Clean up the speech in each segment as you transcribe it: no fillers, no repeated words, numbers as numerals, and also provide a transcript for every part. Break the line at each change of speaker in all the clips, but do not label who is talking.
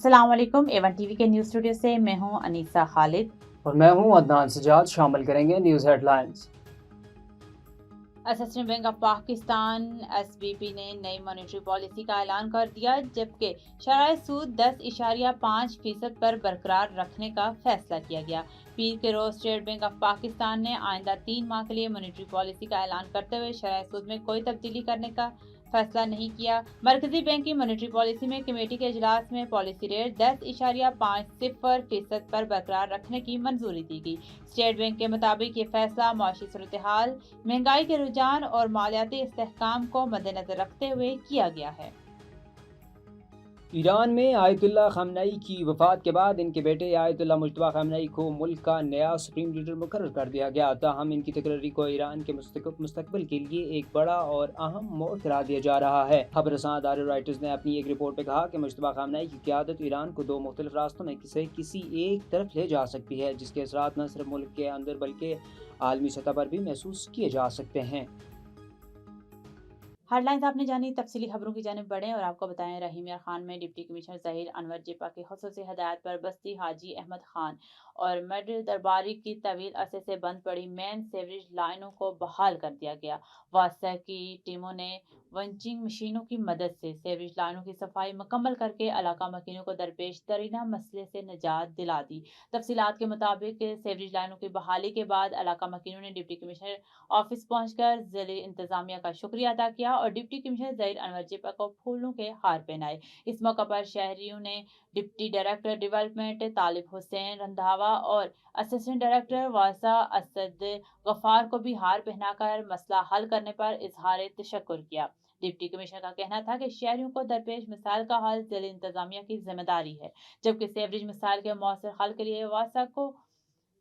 अस्सलाम वालेकुम। A1 TV के न्यूज़ स्टूडियो से मैं हूं अनीसा खालिद
और मैं हूं अदनान सजाद। शामिल करेंगे news headlines.
Assistant bank of Pakistan SBP ने नई मॉनेटरी पॉलिसी का ऐलान कर दिया, जबकि शरह सूद 10.5% पर बरकरार रखने का फैसला किया गया। पीर के रोज स्टेट बैंक ऑफ पाकिस्तान ने आइंदा 3 माह के लिए मॉनेटरी पॉलिसी का ऐलान करते हुए शरह सूद में कोई तब्दीली करने का फैसला नहीं किया। मरकजी बैंक की मॉनेटरी पॉलिसी में कमेटी के इजलास में पॉलिसी रेट 10.50% पर बरकरार रखने की मंजूरी दी गई। स्टेट बैंक के मुताबिक ये फैसला मौसमी सूरत हाल, महंगाई के रुझान और मालियाती इस्तेहकाम को मद्देनजर रखते हुए किया गया है।
ईरान में आयतुल्लाह खamenei की वफात के बाद इनके बेटे आयतुल्लाह मुज्तबा खamenei को मुल्क का नया सुप्रीम लीडर मुकर्रर कर दिया गया। ताहम इनकी तकरीरी को ईरान के मुस्तकबिल के लिए एक बड़ा और अहम मोड़ करार दिया जा रहा है। खबरसां अदारे रॉयटर्स ने अपनी एक रिपोर्ट में कहा कि मुज्तबा खamenei की क़यादत ईरान को दो मुख्तलिफ रास्तों में किसी एक तरफ ले जा सकती है, जिसके असरात न सिर्फ मुल्क के अंदर बल्कि आलमी सतह पर भी महसूस किए जा सकते हैं।
हेडलाइंस आपने जानी। तफसीली खबरों की जानिब बढ़ें और आपको बताएं, रहीम यार खान में डिप्टी कमिश्नर ज़हीर अनवर जिपा की खुसूसी हदायत पर बस्ती हाजी अहमद खान और मड दरबारी की तवील अरसे से बंद पड़ी मेन सेवरेज लाइनों को बहाल कर दिया गया। वास्ता की टीमों ने वंचिंग मशीनों की मदद से सेवरेज लाइनों की सफाई मुकम्मल करके इलाका मकीनों को दरपेश तरीना मसले से निजात दिला दी। तफसीलात के मुताबिक सेवरेज लाइनों की बहाली के बाद इलाका मकीनों ने डिप्टी कमिश्नर ऑफिस पहुंचकर जिले इंतजामिया का शुक्रिया अदा किया और डिप्टी कमिश्नर ज़हीर अनवर जिपा को फूलों के हार पहनाए। इस मौके पर शहरियों ने डिप्टी डायरेक्टर डेवलपमेंट तालिब हुसैन रंधावा और असिस्टेंट डायरेक्टर वासा असद गफार को भी हार पहनाकर मसला हल करने पर इजहार तशक्कुर किया। डिप्टी कमिश्नर का कहना था कि शहरियों को दरपेश मिसाल का हल जिले इंतजामिया की जिम्मेदारी है, जबकि सेवरेज मिसाल के मौसर हल के लिए वासा को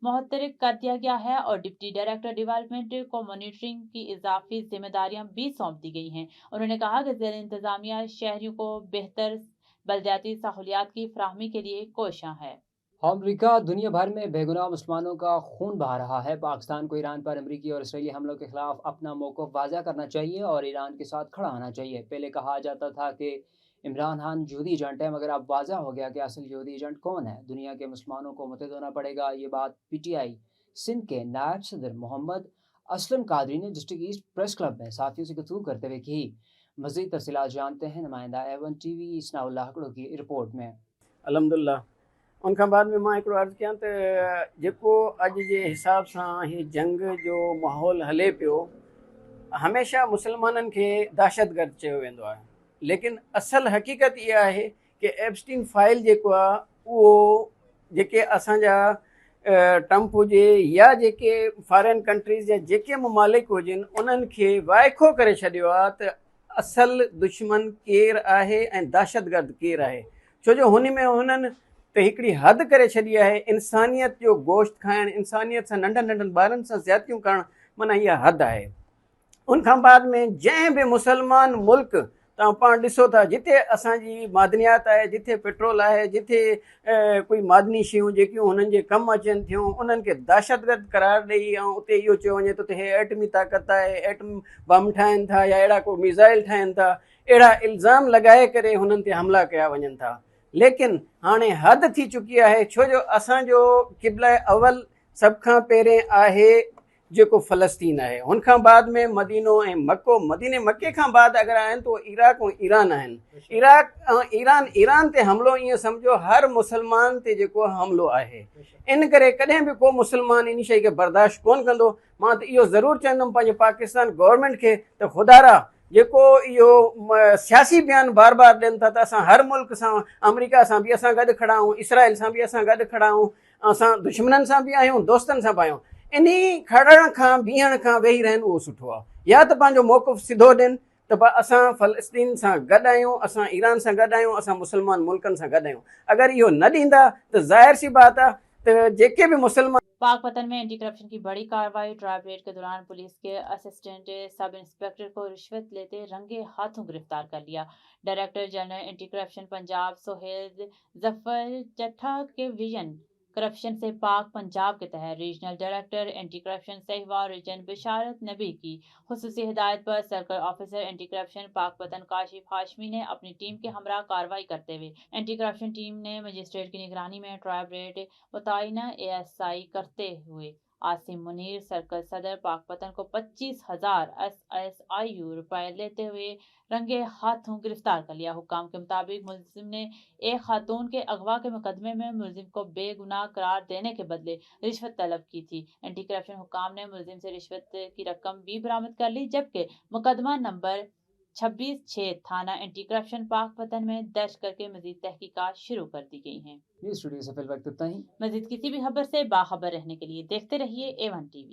मुहतरक कर दिया गया है और डिप्टी डायरेक्टर डेवलपमेंट को मॉनिटरिंग की इजाफी जिम्मेदारियां भी सौंप दी गई हैं। उन्होंने कहा कि जिला इंतजामिया शहरियों को बेहतर बलदियाती सहूलियात की फराहमी के लिए कोशां है।
अमरीका दुनिया भर में बेगुनाह मुसलमानों का खून बहा रहा है। पाकिस्तान को ईरान पर अमरीकी और इसराइली हमलों के खिलाफ अपना मौक़िफ़ वाज़ा करना चाहिए और ईरान के साथ खड़ा होना चाहिए। पहले कहा जाता था कि इमरान खान यहूदी एजेंट है, मगर अब वाज़ा हो गया कि असल यहूदी एजेंट कौन है। दुनिया के मुसलमानों को मुत्तहिद होना पड़ेगा। ये बात PTI सिंध के नायब सदर मोहम्मद असलम कादरी ने डिस्ट्रिक्ट ईस्ट प्रेस क्लब में साथियों से गुफ्तगू करते हुए की। मज़ीद तफसीलात जानते हैं नुमाइंदा A1 TV इस्नाउल्लाह हकड़ो की रिपोर्ट में।
अलहमदुल्ला उन खां बाद में मां हिकिड़ो अर्ज़ु कयां त जेको अॼु जे हिसाब सां हीअ जंग जो माहौल हले पियो, हमेशह मुसलमाननि खे दहशतगर्द चयो वेंदो आहे, लेकिन असल हक़ीक़त इहा आहे कि एप्स्टीन फाइल जेको आहे उहो जेके असांजा ट्रम्प हुजे या जेके फॉरेन कंट्रीज़ या जेके ममालिक हुजनि उन्हनि खे वाइखो करे छॾियो आहे त असल दुश्मन केरु आहे ऐं दहशतगर्द केरु आहे। छो जो हुन में हुननि त हिकिड़ी हद करे छॾी आहे। इंसानियत जो गोश्त खाइणु, इंसानियत सां नंढनि नंढनि ॿारनि सां ज़्यादतियूं करणु, माना इहा हद आहे। उन खां बाद में जंहिं बि मुसलमान मुल्क तव्हां पाण ॾिसो था जिथे असांजी मादनियात आहे, जिथे पेट्रोल आहे, जिथे कोई मादनी शयूं जेकियूं हुननि जे कमु अचनि थियूं, उन्हनि खे दहशतगर्द करार ॾेई ऐं उते इहो चयो वञे थो त हे एटमी ताक़त आहे, एटम बम ठाहिनि था या अहिड़ा को मिज़ाइल ठाहिनि था, अहिड़ा इल्ज़ाम लॻाए करे हुननि ते हमला कया वञनि था। लेकिन हाणे हद थी चुकी आहे, छो जो असांजो क़िबला अवल सभ खां पहिरें आहे जेको फ़लस्तीन आहे, हुन खां बाद में मदीनो ऐं मको। मदीने मके खां बाद अगरि आहिनि त इराक ऐं ईरान आहिनि। इराक ऐं ईरान ते हमिलो ईअं सम्झो हर मुसलमान ते जेको हमिलो आहे। इन करे कॾहिं बि को मुसलमान इन शइ खे बर्दाश्त कोन कंदो। मां त इहो ज़रूरु चवंदुमि पंहिंजे पाकिस्तान गवर्नमेंट खे त ख़ुदारा जेको इहो सियासी बयान बार बार ॾियनि था त असां हर मुल्क सां, अमेरिका सां बि असां गॾु खड़ा आहियूं, इसराइल सां बि असां गॾु खड़ा आहियूं, असां दुश्मननि सां बि आहियूं, दोस्तनि सां बि आहियूं। इन खड़ण खां बीहण खां वेही रहनि उहो सुठो आहे। या त पंहिंजो मौक़िफ़ सिधो ॾियनि त असां फ़लस्तीन सां गॾु आहियूं, असां ईरान सां गॾु आहियूं, असां मुसलमान मुल्कनि सां गॾु आहियूं। अगरि इहो न ॾींदा त ज़ाहिर सी बात आहे त जेके बि मुसलमान।
पाकपतन में एंटी करप्शन की बड़ी कार्रवाई। ड्राई रेड के दौरान पुलिस के असिस्टेंट सब इंस्पेक्टर को रिश्वत लेते रंगे हाथों गिरफ्तार कर लिया। Director general anti corruption Punjab Sohail Zafar Chattha के विजन करप्शन से पाक पंजाब के तहत regional director anti corruption Sahiwal region Bisharat Nabi की खुसूसी हिदायत पर circle officer anti corruption Pakpattan Kashif Hashmi ने अपनी टीम के हमरा कार्रवाई करते हुए एंटी करप्शन टीम ने मजिस्ट्रेट की निगरानी में ट्रायल रेट मुतयना ASI करते हुए आसिम मुनीर सर्कल सदर पाकपतन को 25,000 SSIU रुपए लेते हुए रंगे हाथों गिरफ्तार कर लिया। हुक्म के मुताबिक मुलजिम ने एक खातून के अगवा के मुकदमे में मुलजिम को बेगुनाह करार देने के बदले रिश्वत तलब की थी। एंटी करप्शन हुक्म ने मुलजिम से रिश्वत की रकम भी बरामद कर ली, जबकि मुकदमा नंबर 26/6 थाना एंटी करप्शन पाकपतन में दर्ज करके मजीद तहकीकात शुरू कर दी गई हैं।
न्यूज़ स्टूडियो से फिल वक्त इतना ही।
मजीद किसी भी खबर से बाखबर रहने के लिए देखते रहिए A1 TV।